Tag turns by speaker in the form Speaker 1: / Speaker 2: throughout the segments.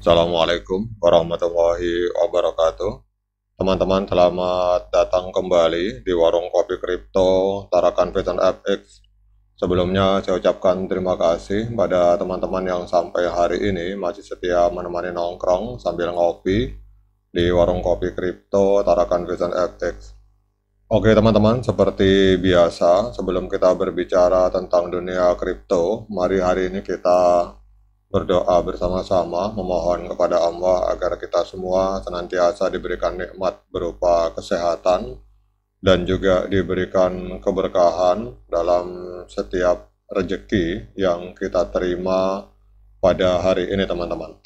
Speaker 1: Assalamualaikum warahmatullahi wabarakatuh. Teman-teman, selamat datang kembali di Warung Kopi Kripto Tarakan Vision FX. Sebelumnya saya ucapkan terima kasih pada teman-teman yang sampai hari ini masih setia menemani nongkrong sambil ngopi di Warung Kopi Kripto Tarakan Vision FX. Oke teman-teman, seperti biasa sebelum kita berbicara tentang dunia kripto, mari hari ini kita berdoa bersama-sama memohon kepada Allah agar kita semua senantiasa diberikan nikmat berupa kesehatan dan juga diberikan keberkahan dalam setiap rezeki yang kita terima pada hari ini teman-teman.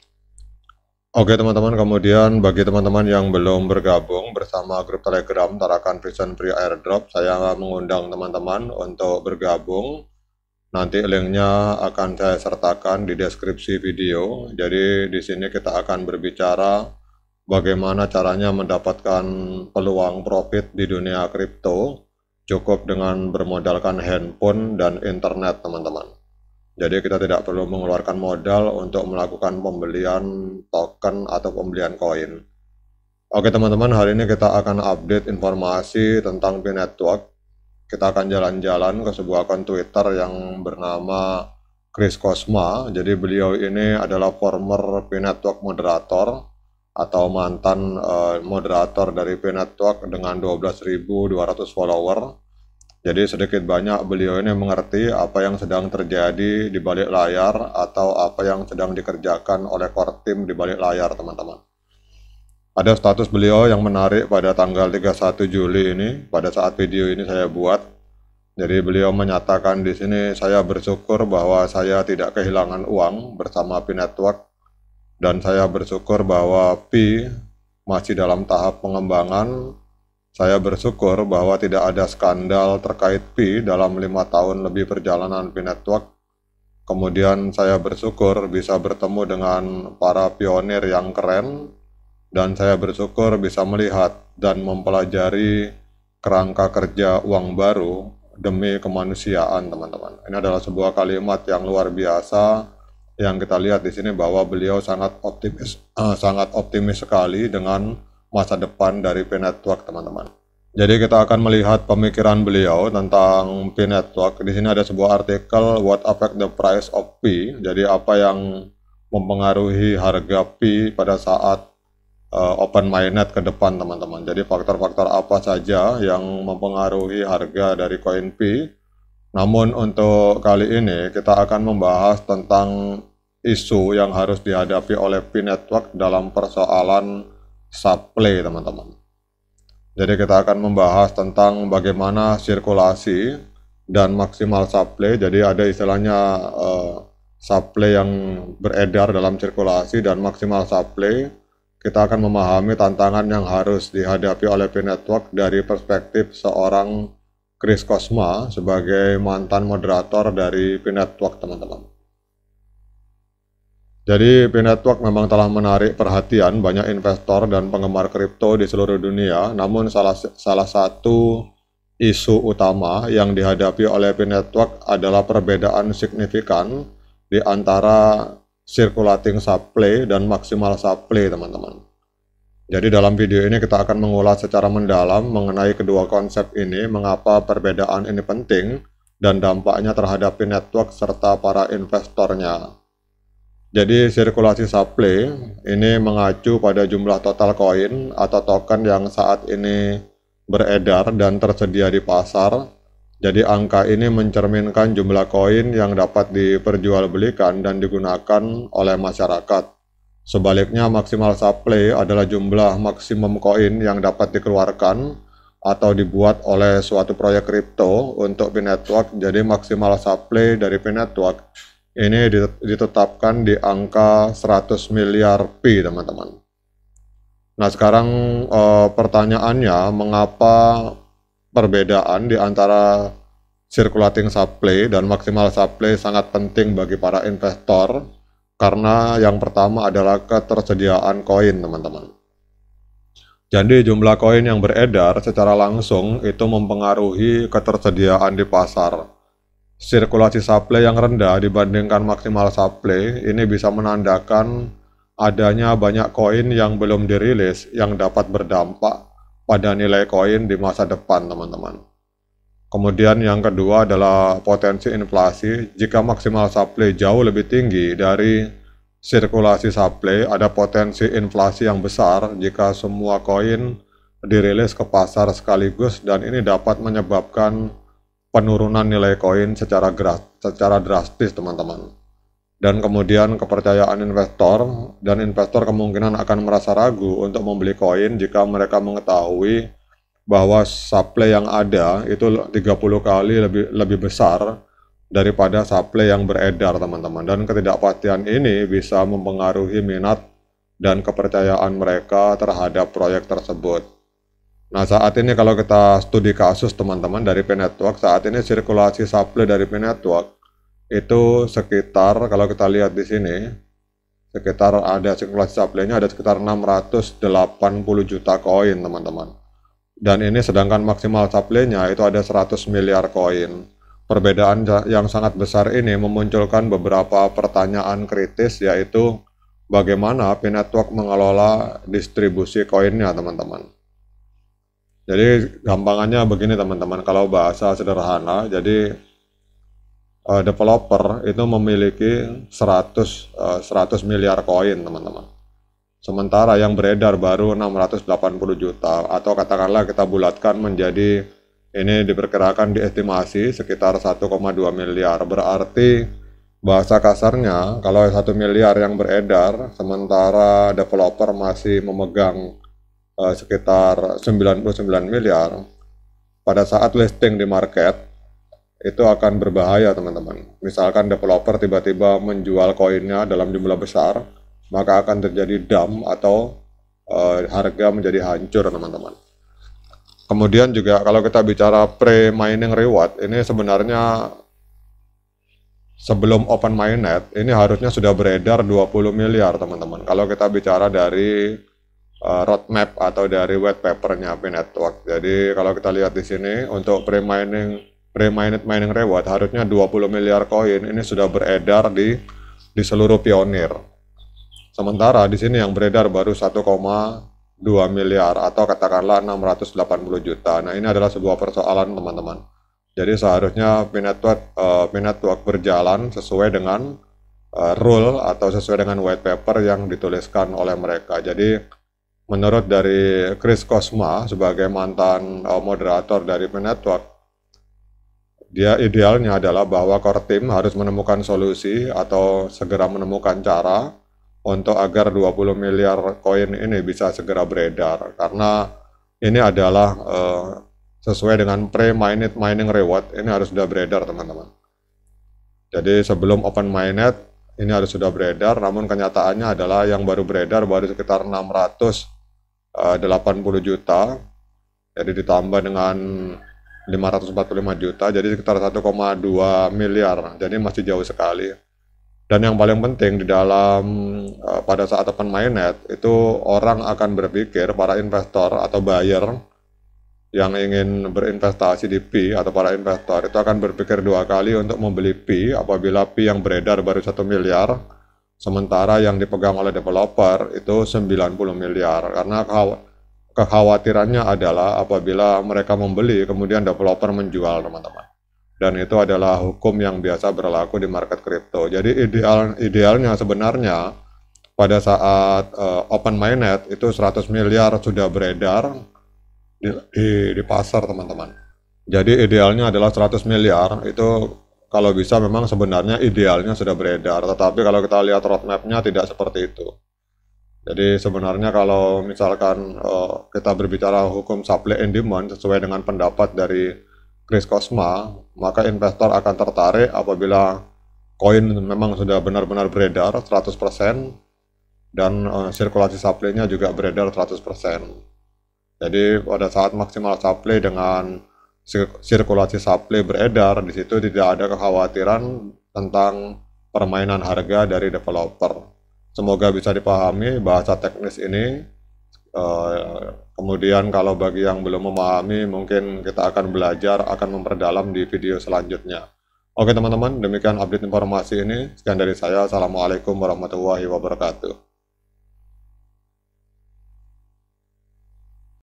Speaker 1: Oke teman-teman, kemudian bagi teman-teman yang belum bergabung bersama grup Telegram Tarakan Vision Free Airdrop, saya mengundang teman-teman untuk bergabung. Nanti linknya akan saya sertakan di deskripsi video. Jadi di sini kita akan berbicara bagaimana caranya mendapatkan peluang profit di dunia kripto cukup dengan bermodalkan handphone dan internet teman-teman. Jadi kita tidak perlu mengeluarkan modal untuk melakukan pembelian token atau pembelian koin. Oke teman-teman, hari ini kita akan update informasi tentang Pi Network. Kita akan jalan-jalan ke sebuah akun Twitter yang bernama Chris Cosma. Jadi beliau ini adalah former Pi Network moderator atau mantan moderator dari Pi Network dengan 12.200 follower. Jadi sedikit banyak beliau ini mengerti apa yang sedang terjadi di balik layar atau apa yang sedang dikerjakan oleh core team di balik layar teman-teman. Ada status beliau yang menarik pada tanggal 31 Juli ini, pada saat video ini saya buat. Jadi beliau menyatakan di sini, saya bersyukur bahwa saya tidak kehilangan uang bersama Pi Network, dan saya bersyukur bahwa Pi masih dalam tahap pengembangan. Saya bersyukur bahwa tidak ada skandal terkait Pi dalam 5 tahun lebih perjalanan Pi Network. Kemudian saya bersyukur bisa bertemu dengan para pionir yang keren, dan saya bersyukur bisa melihat dan mempelajari kerangka kerja uang baru demi kemanusiaan, teman-teman. Ini adalah sebuah kalimat yang luar biasa yang kita lihat di sini bahwa beliau sangat optimis sekali dengan masa depan dari Pi Network, teman-teman. Jadi kita akan melihat pemikiran beliau tentang Pi Network. Di sini ada sebuah artikel What Affect the Price of Pi. Jadi apa yang mempengaruhi harga Pi pada saat open mainnet ke depan teman-teman. Jadi faktor-faktor apa saja yang mempengaruhi harga dari koin Pi. Namun untuk kali ini kita akan membahas tentang isu yang harus dihadapi oleh Pi Network dalam persoalan supply teman-teman. Jadi kita akan membahas tentang bagaimana sirkulasi dan maksimal supply. Jadi ada istilahnya supply yang beredar dalam sirkulasi dan maksimal supply. Kita akan memahami tantangan yang harus dihadapi oleh Pi Network dari perspektif seorang Chris Cosma sebagai mantan moderator dari Pi Network, teman-teman. Jadi Pi Network memang telah menarik perhatian banyak investor dan penggemar kripto di seluruh dunia, namun salah satu isu utama yang dihadapi oleh Pi Network adalah perbedaan signifikan di antara circulating supply dan maximal supply, teman-teman. Jadi dalam video ini kita akan mengulas secara mendalam mengenai kedua konsep ini, mengapa perbedaan ini penting, dan dampaknya terhadap Pi Network serta para investornya. Jadi sirkulasi supply ini mengacu pada jumlah total koin atau token yang saat ini beredar dan tersedia di pasar. Jadi angka ini mencerminkan jumlah koin yang dapat diperjualbelikan dan digunakan oleh masyarakat. Sebaliknya maksimal supply adalah jumlah maksimum koin yang dapat dikeluarkan atau dibuat oleh suatu proyek kripto untuk Pi Network. Jadi maksimal supply dari Pi Network ini ditetapkan di angka 100 miliar Pi, teman-teman. Nah sekarang pertanyaannya, mengapa perbedaan di antara circulating supply dan maximal supply sangat penting bagi para investor? Karena yang pertama adalah ketersediaan koin, teman-teman. Jadi jumlah koin yang beredar secara langsung itu mempengaruhi ketersediaan di pasar. Sirkulasi supply yang rendah dibandingkan maksimal supply ini bisa menandakan adanya banyak koin yang belum dirilis yang dapat berdampak pada nilai koin di masa depan, teman-teman. Kemudian yang kedua adalah potensi inflasi. Jika maksimal supply jauh lebih tinggi dari sirkulasi supply, ada potensi inflasi yang besar jika semua koin dirilis ke pasar sekaligus, dan ini dapat menyebabkan penurunan nilai koin secara drastis, teman-teman. Dan kemudian kepercayaan investor kemungkinan akan merasa ragu untuk membeli koin jika mereka mengetahui bahwa supply yang ada itu 30 kali lebih besar daripada supply yang beredar, teman-teman. Dan ketidakpastian ini bisa mempengaruhi minat dan kepercayaan mereka terhadap proyek tersebut. Nah, saat ini kalau kita studi kasus, teman-teman, dari P-Network, saat ini sirkulasi supply dari P-Network itu sekitar, kalau kita lihat di sini, sekitar ada sirkulasi supply-nya ada sekitar 680 juta koin, teman-teman. Dan ini sedangkan maksimal supply-nya itu ada 100 miliar koin. Perbedaan yang sangat besar ini memunculkan beberapa pertanyaan kritis, yaitu bagaimana P-Network mengelola distribusi koinnya, teman-teman. Jadi gampangannya begini, teman-teman, kalau bahasa sederhana, jadi developer itu memiliki 100 miliar koin, teman-teman. Sementara yang beredar baru 680 juta, atau katakanlah kita bulatkan menjadi, ini diperkirakan diestimasi sekitar 1,2 miliar. Berarti bahasa kasarnya kalau 1 miliar yang beredar, sementara developer masih memegang sekitar 99 miliar, pada saat listing di market itu akan berbahaya, teman-teman. Misalkan developer tiba-tiba menjual koinnya dalam jumlah besar, maka akan terjadi dump atau harga menjadi hancur, teman-teman. Kemudian juga kalau kita bicara pre-mining reward, ini sebenarnya sebelum open mainnet ini harusnya sudah beredar 20 miliar, teman-teman. Kalau kita bicara dari roadmap atau dari white papernya P-Network. Jadi kalau kita lihat di sini untuk pre-mainnet mining reward harusnya 20 miliar koin ini sudah beredar di seluruh Pionir. Sementara di sini yang beredar baru 1,2 miliar atau katakanlah 680 juta. Nah, ini adalah sebuah persoalan, teman-teman. Jadi seharusnya P-Network berjalan sesuai dengan rule atau sesuai dengan white paper yang dituliskan oleh mereka. Jadi menurut dari Chris Cosma sebagai mantan moderator dari P-Network, dia idealnya adalah bahwa core team harus menemukan solusi atau segera menemukan cara untuk agar 20 miliar koin ini bisa segera beredar, karena ini adalah sesuai dengan pre-mainnet mining reward, ini harus sudah beredar, teman-teman. Jadi sebelum open mainnet ini harus sudah beredar, namun kenyataannya adalah yang baru beredar baru sekitar 680 juta, jadi ditambah dengan 545 juta, jadi sekitar 1,2 miliar, jadi masih jauh sekali. Dan yang paling penting di dalam pada saat open mainnet itu orang akan berpikir, para investor atau buyer yang ingin berinvestasi di P atau para investor itu akan berpikir dua kali untuk membeli P apabila P yang beredar baru 1 miliar, sementara yang dipegang oleh developer itu 90 miliar. Karena kekhawatirannya adalah apabila mereka membeli kemudian developer menjual, teman-teman. Dan itu adalah hukum yang biasa berlaku di market kripto. Jadi idealnya sebenarnya pada saat open mainnet itu 100 miliar sudah beredar di pasar, teman-teman. Jadi idealnya adalah 100 miliar itu kalau bisa memang sebenarnya idealnya sudah beredar. Tetapi kalau kita lihat roadmapnya tidak seperti itu. Jadi sebenarnya kalau misalkan kita berbicara hukum supply and demand sesuai dengan pendapat dari Chris Cosma, maka investor akan tertarik apabila koin memang sudah benar-benar beredar 100% dan sirkulasi supply-nya juga beredar 100%. Jadi pada saat maksimal supply dengan sirkulasi supply beredar, di situ tidak ada kekhawatiran tentang permainan harga dari developer. Semoga bisa dipahami bahasa teknis ini. Kemudian kalau bagi yang belum memahami, mungkin kita akan belajar, akan memperdalam di video selanjutnya. Oke, teman-teman, demikian update informasi ini. Sekian dari saya. Assalamualaikum warahmatullahi wabarakatuh.